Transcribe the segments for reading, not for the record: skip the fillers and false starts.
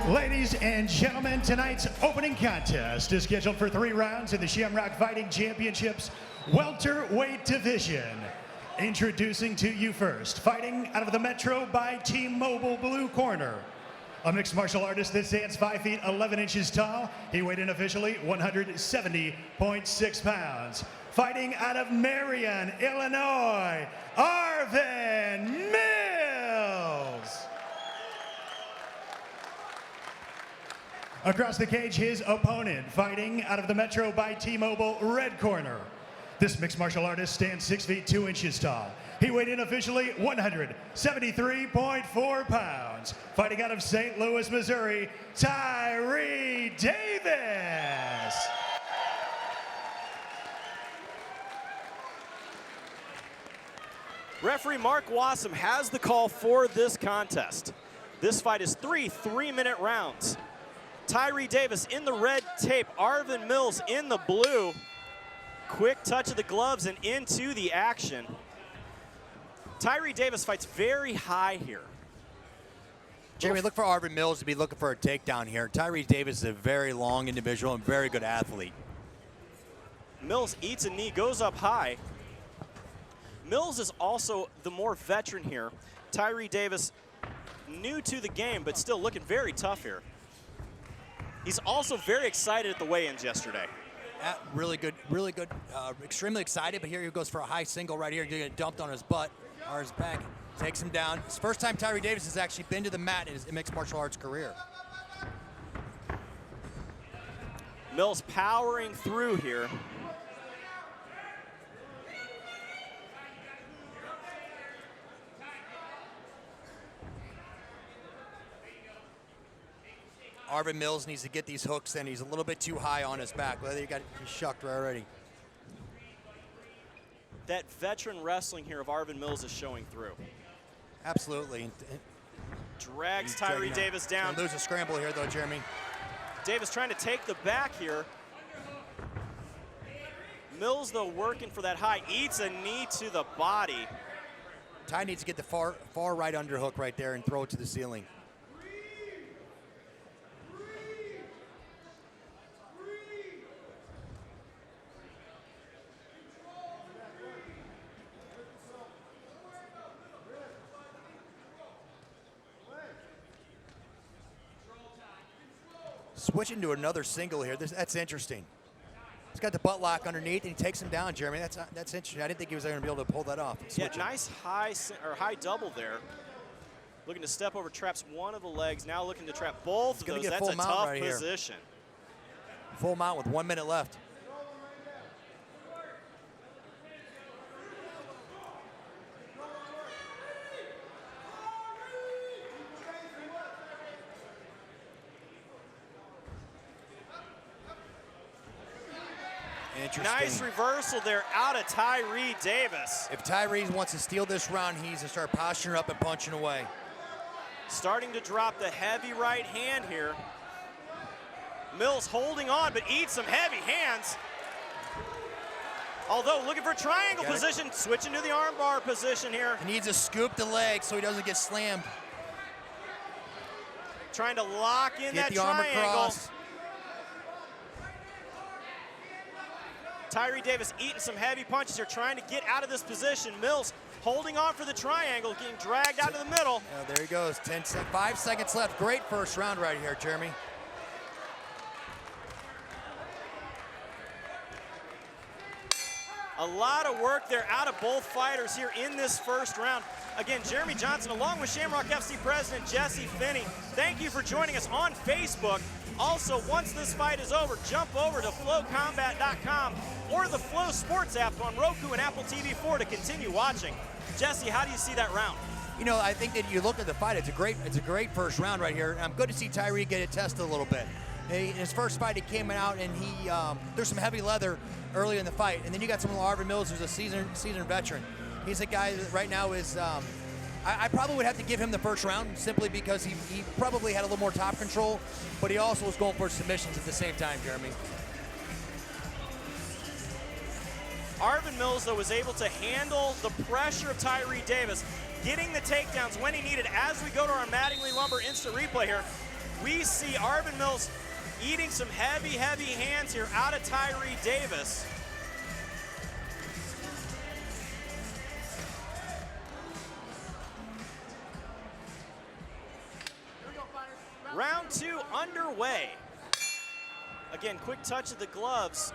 Ladies and gentlemen, tonight's opening contest is scheduled for 3 rounds in the Shamrock Fighting Championships welterweight division. Introducing to you first, fighting out of the Metro by T-Mobile blue corner, a mixed martial artist that stands 5 feet 11 inches tall. He weighed in officially 170.6 pounds. Fighting out of Marion, Illinois, Arvin Mills. Across the cage, his opponent, fighting out of the Metro by T-Mobile red corner. This mixed martial artist stands 6 feet 2 inches tall. He weighed in officially 173.4 pounds. Fighting out of St. Louis, Missouri, Tyree Davis. Referee Mark Wassam has the call for this contest. This fight is 3 3-minute rounds. Tyree Davis in the red tape, Arvin Mills in the blue. Quick touch of the gloves and into the action. Tyree Davis fights very high here. Jeremy, look for Arvin Mills to be looking for a takedown here. Tyree Davis is a very long individual and very good athlete. Mills eats a knee, goes up high. Mills is also the more veteran here. Tyree Davis, new to the game, but still looking very tough here. He's also very excited at the weigh-ins yesterday. Really good, extremely excited, but here he goes for a high single right here, getting dumped on his butt, or his back, takes him down. It's the first time Tyree Davis has actually been to the mat in his mixed martial arts career. Mills powering through here. Arvin Mills needs to get these hooks in. He's a little bit too high on his back. Well, he's shucked already. That veteran wrestling here of Arvin Mills is showing through. Absolutely. Drags Tyree Davis down. Lose a scramble here, though, Jeremy. Davis trying to take the back here. Mills, though, working for that high. Eats a knee to the body. Ty needs to get the far right underhook right there and throw it to the ceiling. Switching to another single here. That's interesting. He's got the butt lock underneath, and he takes him down, Jeremy. That's interesting. I didn't think he was going to be able to pull that off. Yeah, nice high double there. Looking to step over, traps one of the legs. Now looking to trap both of those. That's a tough position. Full mount with 1 minute left. Nice reversal there out of Tyree Davis. If Tyree wants to steal this round, he needs to start posturing up and punching away. Starting to drop the heavy right hand here. Mills holding on, but eats some heavy hands. Although looking for triangle position, switching to the armbar position here. He needs to scoop the leg so he doesn't get slammed. Trying to lock in that the arm triangle. across. Tyree Davis eating some heavy punches here, trying to get out of this position. Mills holding on for the triangle, getting dragged out of the middle. Yeah, there he goes, 5 seconds left. Great first round right here, Jeremy. A lot of work there out of both fighters here in this first round. Again, Jeremy Johnson along with Shamrock FC President Jesse Finney. Thank you for joining us on Facebook. Also, once this fight is over, jump over to flowcombat.com or the Flow Sports app on Roku and Apple TV 4 to continue watching. Jesse, how do you see that round? You know, I think that you look at the fight, it's a great first round right here. I'm good to see Tyree get it tested a little bit. In his first fight, he came out and there's some heavy leather early in the fight, and then you got someone like Arvin Mills, who's a seasoned veteran. He's a guy that right now is. I probably would have to give him the first round simply because he probably had a little more top control, but he also was going for submissions at the same time, Jeremy. Arvin Mills, though, was able to handle the pressure of Tyree Davis, getting the takedowns when he needed. As we go to our Mattingly Lumber instant replay here, we see Arvin Mills eating some heavy, heavy hands here out of Tyree Davis. Round 2 underway. Again, quick touch of the gloves.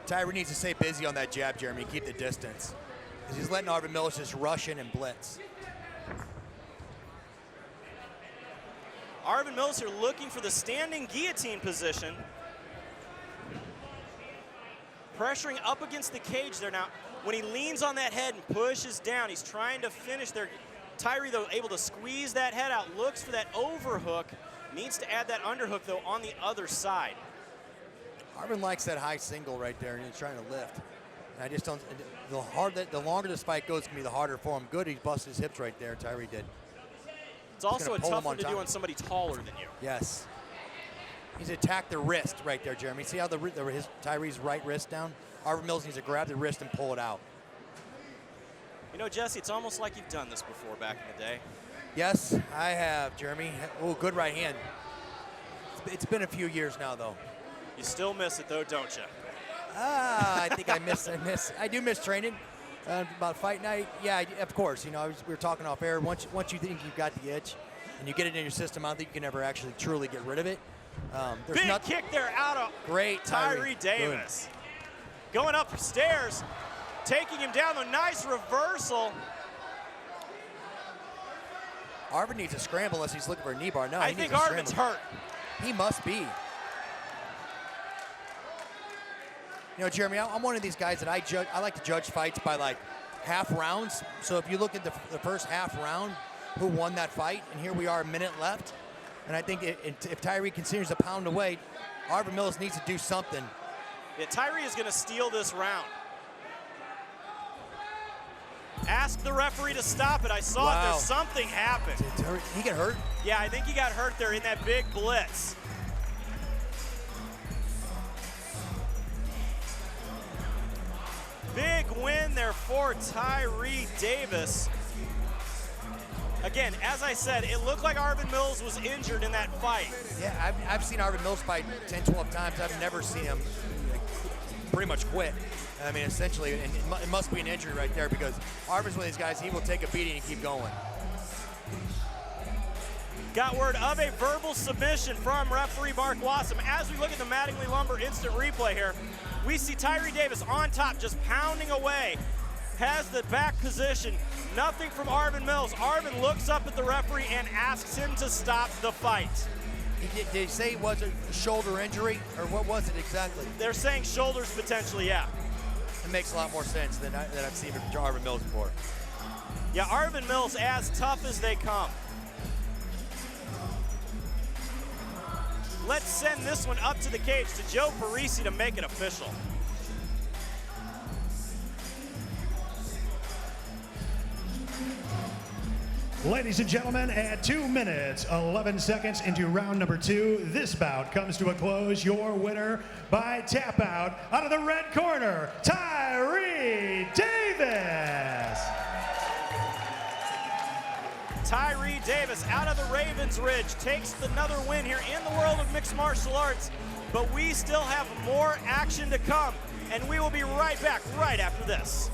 Tyree needs to stay busy on that jab, Jeremy, keep the distance. Because he's letting Arvin Mills just rush in and blitz. Arvin Mills here looking for the standing guillotine position. Pressuring up against the cage there now. When he leans on that head and pushes down, he's trying to finish there. Tyree, though, able to squeeze that head out, looks for that overhook. Needs to add that underhook, though, on the other side. Arvin likes that high single right there, and he's trying to lift. And I just don't. The longer this fight goes, it's gonna be the harder for him. Good, he busted his hips right there. Tyree did. It's also a tough one to do on somebody taller than you. Yes. He's attacked the wrist right there, Jeremy. See how Tyree's right wrist down? Arvin Mills needs to grab the wrist and pull it out. You know, Jesse, it's almost like you've done this before back in the day. Yes, I have, Jeremy. Oh, good right hand. It's been a few years now, though. You still miss it, though, don't you? I think I do miss training. About fight night, yeah, of course. You know, we were talking off air. Once you think you've got the itch and you get it in your system, I don't think you can ever actually truly get rid of it. Big kick there out of great Tyree Davis. Good. Going upstairs, taking him down. A nice reversal. Arvin needs to scramble unless he's looking for a knee bar. No, I think Arvin's hurt. He must be. You know, Jeremy, I'm one of these guys that I like to judge fights by like half rounds. So if you look at the first half round, who won that fight, and here we are, a minute left. And I think if Tyree continues to pound away, Arvin Mills needs to do something. Yeah, Tyree is going to steal this round. Ask the referee to stop it. I saw it. There's something happened. Did he get hurt? Yeah, I think he got hurt there in that big blitz. Big win there for Tyree Davis. Again, as I said, it looked like Arvin Mills was injured in that fight. Yeah, I've seen Arvin Mills fight 10, 12 times. I've never seen him pretty much quit. I mean, essentially, and it must be an injury right there because Arvin's one of these guys, he will take a beating and keep going. Got word of a verbal submission from referee Mark Wassam. As we look at the Mattingly Lumber instant replay here, we see Tyree Davis on top, just pounding away. Has the back position. Nothing from Arvin Mills. Arvin looks up at the referee and asks him to stop the fight. Did he say it was a shoulder injury, or what was it exactly? They're saying shoulders potentially, yeah. It makes a lot more sense than I've seen from Arvin Mills before. Yeah, Arvin Mills as tough as they come. Let's send this one up to the cage to Joe Parisi to make it official. Ladies and gentlemen, at 2 minutes, 11 seconds into round number 2, this bout comes to a close. Your winner by tap out of the red corner, Tyree Davis. Tyree Davis out of the Ravens Ridge takes another win here in the world of mixed martial arts, but we still have more action to come, and we will be right back right after this.